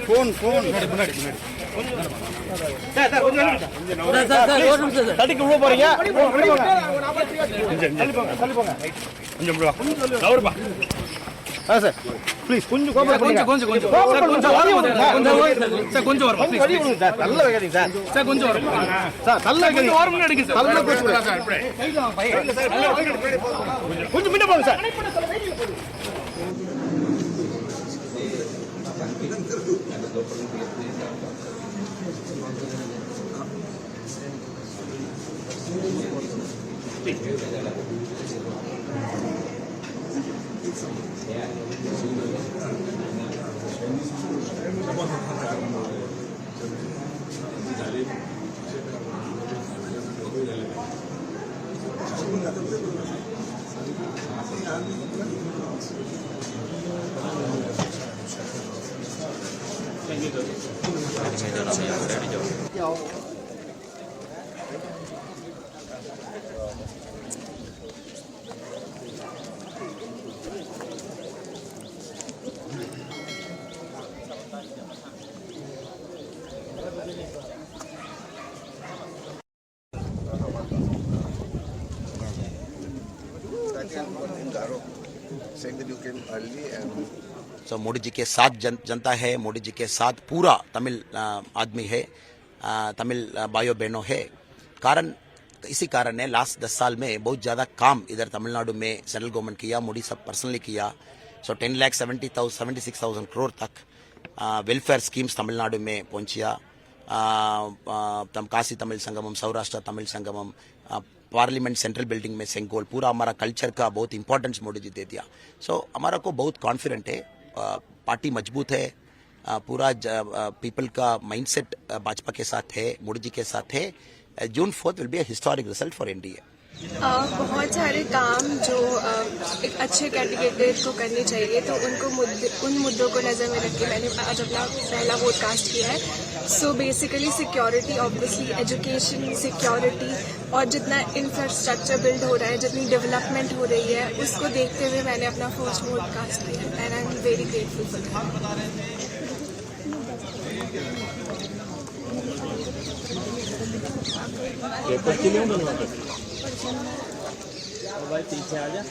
Phone தடிக்கு உள்ள போறீங்க sir please கொஞ்சம் கொஞ்சம் நல்ல வைக்காதீங்க சார் கொஞ்சம் சார் நல்ல வைக்காதீங்க கொஞ்சம் முன்ன போங்க சார் So मोदी जी के साथ जनता है, मोदी जी के साथ पूरा तमिल आदमी है, तमिल भाइयों बहनों है। इसी कारण है लास्ट 10 साल में बहुत ज़्यादा काम इधर तमिलनाडु में सेंट्रल गवर्नमेंट किया, मोदी सब पर्सनली किया। सो 10,76,000 करोड़ तक वेलफेयर स्कीम्स तमिलनाडु में पहुंचिया। Kashi Tamil Sangamam, Saurashtra Tamil Sangamam, parliament central building में सेंगोल, पूरा हमारा कल्चर का बहुत इंपॉर्टेंस मोदी जी दे दिया। सो हमारा को बहुत कॉन्फिडेंट है, पार्टी मजबूत है, पूरा पीपल का माइंडसेट भाजपा के साथ है, मोदी जी के साथ है। जून 4 will be a historic result for NDA. बहुत सारे काम जो एक अच्छे कैंडिडेट को करने चाहिए, तो उन मुद्दों को नज़र में रख के मैंने आज अपना पहला वोट कास्ट किया है। So basically security, obviously education, security और जितना इंफ्रास्ट्रक्चर बिल्ड हो रहा है, जितनी डेवलपमेंट हो रही है, उसको देखते हुए मैंने अपना फर्स्ट वोट कास्ट किया है and I am very grateful for that. भाई पीछे आ जा।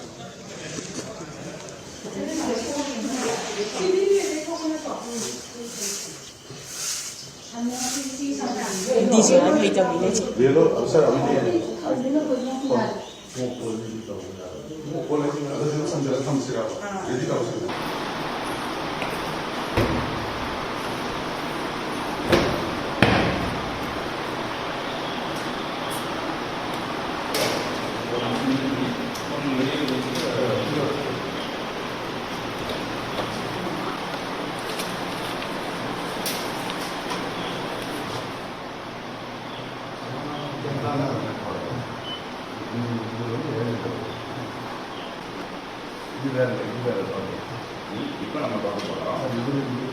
இது வேற இப்போ நம்ம பார்க்க போகிறோம்.